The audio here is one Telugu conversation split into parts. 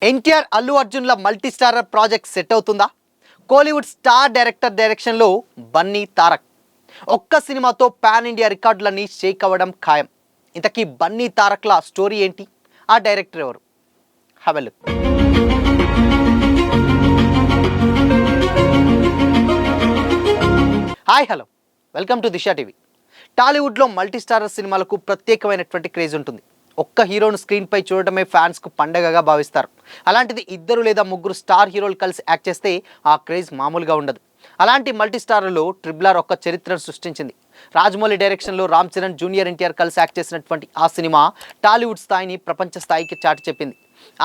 ఎన్టీఆర్ అల్లు అర్జున్ల మల్టీ స్టారర్ ప్రాజెక్ట్ సెట్ అవుతుందా? కోలీవుడ్ స్టార్ డైరెక్టర్ డైరెక్షన్లో బన్నీ తారక్ ఒక్క సినిమాతో పాన్ ఇండియా రికార్డులన్నీ షేక్ అవ్వడం ఖాయం. ఇంతకీ బన్నీ తారక్ల స్టోరీ ఏంటి? ఆ డైరెక్టర్ ఎవరు? Have a look. Hi hello, welcome to Disha TV. టాలీవుడ్లో మల్టీ స్టారర్ సినిమాలకు ప్రత్యేకమైనటువంటి క్రేజ్ ఉంటుంది. ఒక్క హీరోను స్క్రీన్పై చూడటమే ఫ్యాన్స్కు పండగగా భావిస్తారు. అలాంటిది ఇద్దరు లేదా ముగ్గురు స్టార్ హీరోలు కలిసి యాక్ట్ చేస్తే ఆ క్రేజ్ మామూలుగా ఉండదు. అలాంటి మల్టీ స్టార్లలో ట్రిపుల్ ఒక్క చరిత్రను సృష్టించింది. రాజమౌళి డైరెక్షన్లో రామ్ చరణ్, జూనియర్ ఎన్టీఆర్ కలిసి యాక్ట్ చేసినటువంటి ఆ సినిమా టాలీవుడ్ స్థాయిని ప్రపంచ స్థాయికి చాటి చెప్పింది.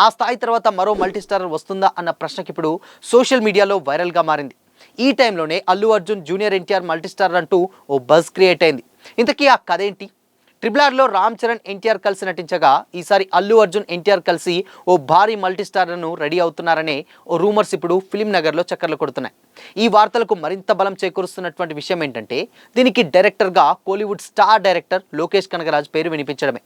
ఆ స్థాయి తర్వాత మరో మల్టీ స్టారర్ వస్తుందా అన్న ప్రశ్నకి ఇప్పుడు సోషల్ మీడియాలో వైరల్గా మారింది. ఈ టైంలోనే Allu Arjun, junior NTR multi starrer అంటూ ఓ బజ్ క్రియేట్ అయింది. ఇంతకీ ఆ కథ ఏంటి? ట్రిపుల్ రామ్ చరణ్, ఎన్టీఆర్ కలిసి నటించగా ఈసారి అల్లు అర్జున్, ఎన్టీఆర్ కలిసి ఓ భారీ మల్టీ స్టారర్ను రెడీ అవుతున్నారనే ఓ రూమర్స్ ఇప్పుడు ఫిల్మ్ నగర్లో చక్కర్లు కొడుతున్నాయి. ఈ వార్తలకు మరింత బలం చేకూరుస్తున్నటువంటి విషయం ఏంటంటే, దీనికి డైరెక్టర్గా కోలీవుడ్ స్టార్ డైరెక్టర్ లోకేష్ కనగరాజ్ పేరు వినిపించడమే.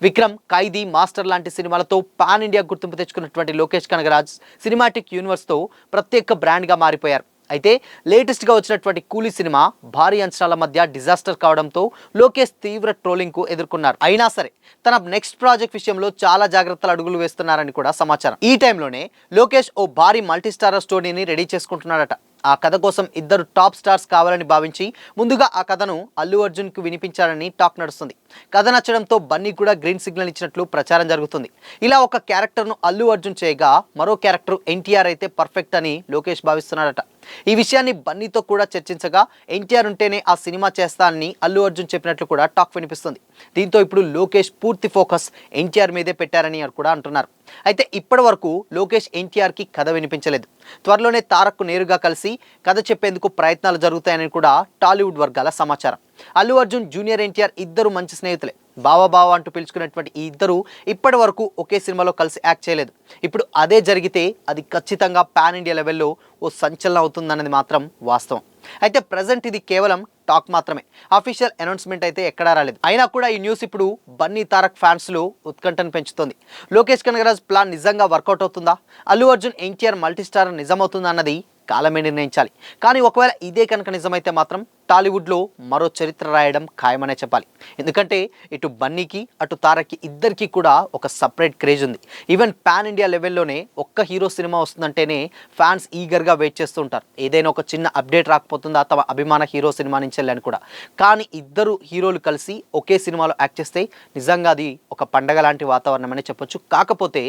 విక్రమ్, ఖైదీ, మాస్టర్ లాంటి సినిమాలతో పాన్ ఇండియా గుర్తింపు తెచ్చుకున్నటువంటి లోకేష్ కనగరాజ్ సినిమాటిక్ యూనివర్స్తో ప్రత్యేక బ్రాండ్గా మారిపోయారు. అయితే లేటెస్ట్గా వచ్చినటువంటి కూలీ సినిమా భారీ అంచనాల మధ్య డిజాస్టర్ కావడంతో లోకేష్ తీవ్ర ట్రోలింగ్కు ఎదుర్కొన్నారు. అయినా సరే తన నెక్స్ట్ ప్రాజెక్ట్ విషయంలో చాలా జాగ్రత్తలు అడుగులు వేస్తున్నారని కూడా సమాచారం. ఈ టైంలోనే లోకేష్ ఓ భారీ మల్టీ స్టారర్ స్టోరీని రెడీ చేసుకుంటున్నాడట. ఆ కథ కోసం ఇద్దరు టాప్ స్టార్స్ కావాలని భావించి ముందుగా ఆ కథను అల్లు అర్జున్కు వినిపించారని టాక్ నడుస్తుంది. కథ నచ్చడంతో బన్నీ కూడా గ్రీన్ సిగ్నల్ ఇచ్చినట్లు ప్రచారం జరుగుతుంది. ఇలా ఒక క్యారెక్టర్ను అల్లు అర్జున్ చేయగా మరో క్యారెక్టర్ ఎన్టీఆర్ అయితే పర్ఫెక్ట్ అని లోకేష్ భావిస్తున్నాడట. ఈ విషయాన్ని బన్నీతో కూడా చర్చించగా ఎన్టీఆర్ ఉంటేనే ఆ సినిమా చేస్తానని అల్లు అర్జున్ చెప్పినట్లు కూడా టాక్ వినిపిస్తుంది. దీంతో ఇప్పుడు లోకేష్ పూర్తి ఫోకస్ ఎన్టీఆర్ మీదే పెట్టారని కూడా అంటున్నారు. అయితే ఇప్పటి వరకు లోకేష్ ఎన్టీఆర్కి కథ వినిపించలేదు. త్వరలోనే తారక్కు నేరుగా కలిసి కథ చెప్పేందుకు ప్రయత్నాలు జరుగుతాయని కూడా టాలీవుడ్ వర్గాల సమాచారం. అల్లు అర్జున్, జూనియర్ ఎన్టీఆర్ ఇద్దరు మంచి స్నేహితులే. బావా అంటూ పిలుచుకున్నటువంటి ఈ ఇద్దరు ఇప్పటి వరకు ఒకే సినిమాలో కలిసి యాక్ట్ చేయలేదు. ఇప్పుడు అదే జరిగితే అది ఖచ్చితంగా పాన్ ఇండియా లెవెల్లో ఓ సంచలనం అవుతుందన్నది మాత్రం వాస్తవం. అయితే ప్రజెంట్ ఇది కేవలం టాక్ మాత్రమే. అఫీషియల్ అనౌన్స్మెంట్ అయితే ఎక్కడా రాలేదు. అయినా కూడా ఈ న్యూస్ ఇప్పుడు బన్నీ తారక్ ఫ్యాన్స్లో ఉత్కంఠను పెంచుతోంది. లోకేష్ కనగరాజ్ ప్లాన్ నిజంగా వర్కౌట్ అవుతుందా? అల్లు అర్జున్, ఎన్టీఆర్ మల్టీ స్టార్ నిజమవుతుందా అన్నది కాలమే నిర్ణయించాలి. కానీ ఒకవేళ ఇదే కనుక నిజమైతే మాత్రం టాలీవుడ్లో మరో చరిత్ర రాయడం ఖాయమనే చెప్పాలి. ఎందుకంటే ఇటు బన్నీకి అటు తారక్కి ఇద్దరికి కూడా ఒక సపరేట్ క్రేజ్ ఉంది. ఈవెన్ పాన్ ఇండియా లెవెల్లోనే ఒక్క హీరో సినిమా వస్తుందంటేనే ఫ్యాన్స్ ఈగర్గా వెయిట్ చేస్తూ ఉంటారు. ఏదైనా ఒక చిన్న అప్డేట్ రాకపోతుందా తమ అభిమాన హీరో సినిమా నుంచి వెళ్ళని కూడా. కానీ ఇద్దరు హీరోలు కలిసి ఒకే సినిమాలో యాక్ట్ చేస్తే నిజంగా అది ఒక పండగ లాంటి వాతావరణం అనే చెప్పొచ్చు. కాకపోతే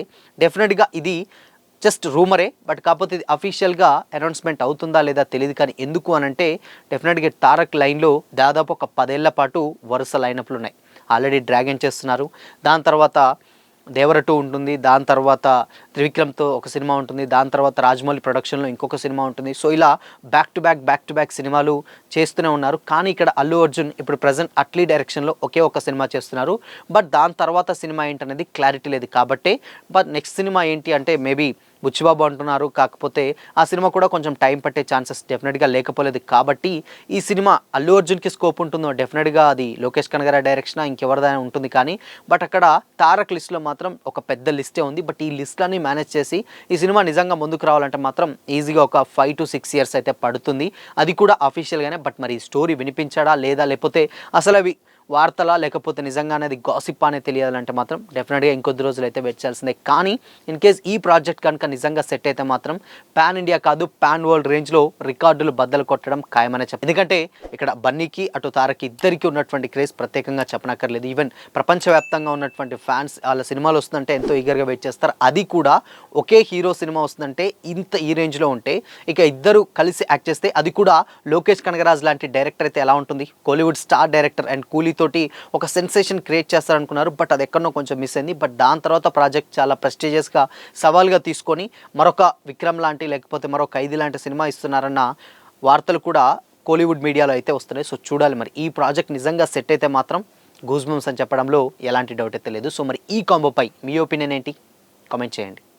డెఫినెట్గా ఇది జస్ట్ రూమరే. బట్ కాకపోతే ఇది అఫీషియల్గా అనౌన్స్మెంట్ అవుతుందా లేదా తెలియదు. కానీ ఎందుకు అనంటే డెఫినెట్గా తారక్ లైన్లో దాదాపు ఒక 10 ఏళ్ల పాటు వరుస లైనప్లు ఉన్నాయి. ఆల్రెడీ డ్రాగన్ చేస్తున్నారు, దాని తర్వాత దేవర 2 ఉంటుంది, దాని తర్వాత త్రివిక్రమ్తో ఒక సినిమా ఉంటుంది, దాని తర్వాత రాజమౌళి ప్రొడక్షన్లో ఇంకొక సినిమా ఉంటుంది. సో ఇలా బ్యాక్ టు బ్యాక్ సినిమాలు చేస్తూనే ఉన్నారు. కానీ ఇక్కడ అల్లు అర్జున్ ఇప్పుడు ప్రజెంట్ అట్లీ డైరెక్షన్లో ఒకే ఒక సినిమా చేస్తున్నారు. బట్ దాని తర్వాత సినిమా ఏంటనేది క్లారిటీ లేదు. కాబట్టి బట్ నెక్స్ట్ సినిమా ఏంటి అంటే మేబీ బుచ్చిబాబు అంటున్నారు. కాకపోతే ఆ సినిమా కూడా కొంచెం టైం పట్టే ఛాన్సెస్ డెఫినెట్గా లేకపోలేదు. కాబట్టి ఈ సినిమా అల్లు అర్జున్కి స్కోప్ ఉంటుందో డెఫినెట్గా అది లోకేష్ కనగరాజ్ డైరెక్షన్ ఇంకెవరిదైనా ఉంటుంది. కానీ బట్ అక్కడ తారక్ లిస్ట్లో మాత్రం ఒక పెద్ద లిస్టే ఉంది. బట్ ఈ లిస్ట్లన్నీ మేనేజ్ చేసి ఈ సినిమా నిజంగా ముందుకు రావాలంటే మాత్రం ఈజీగా ఒక 5 to 6 years అయితే పడుతుంది. అది కూడా అఫీషియల్గానే. బట్ మరి స్టోరీ వినిపించాడా లేదా, లేకపోతే అసలు అవి వార్తలా లేకపోతే నిజంగా అనేది గాసిప్ అనేది తెలియాలంటే మాత్రం డెఫినెట్గా ఇంకొద్ది రోజులు అయితే వెయిట్ చేయాల్సిందే. కానీ ఇన్ కేస్ ఈ ప్రాజెక్ట్ కనుక నిజంగా సెట్ అయితే మాత్రం పాన్ ఇండియా కాదు పాన్ వరల్డ్ రేంజ్లో రికార్డులు బద్దలు కొట్టడం ఖాయమనే చెప్పాలి. ఎందుకంటే ఇక్కడ బన్నీకి అటు తారక్కి ఇద్దరికి ఉన్నటువంటి క్రేజ్ ప్రత్యేకంగా చెప్పనక్కర్లేదు. ఈవెన్ ప్రపంచవ్యాప్తంగా ఉన్నటువంటి ఫ్యాన్స్ వాళ్ళ సినిమాలు వస్తుందంటే ఎంతో ఈగర్గా వెయిట్ చేస్తారు. అది కూడా ఒకే హీరో సినిమా వస్తుందంటే ఇంత ఈ రేంజ్లో ఉంటే ఇక ఇద్దరు కలిసి యాక్ట్ చేస్తే అది కూడా లోకేష్ కనగరాజ్ లాంటి డైరెక్టర్ అయితే ఎలా ఉంటుంది? కోలీవుడ్ స్టార్ డైరెక్టర్ అండ్ కూలీ తోటి ఒక సెన్సేషన్ క్రియేట్ చేస్తారనుకున్నారు. బట్ అది ఎక్కడో కొంచెం మిస్ అయింది. బట్ దాని తర్వాత ప్రాజెక్ట్ చాలా ప్రెస్టీజియస్గా సవాల్గా తీసుకొని మరొక విక్రమ్ లాంటి లేకపోతే మరో ఖైదీ లాంటి సినిమా ఇస్తున్నారన్న వార్తలు కూడా కోలీవుడ్ మీడియాలో అయితే వస్తున్నాయి. సో చూడాలి మరి ఈ ప్రాజెక్ట్ నిజంగా సెట్ అయితే మాత్రం గూస్ బంప్స్ అని చెప్పడంలో ఎలాంటి డౌట్ అయితే లేదు. సో మరి ఈ కాంబోపై మీ ఒపీనియన్ ఏంటి? కామెంట్ చేయండి.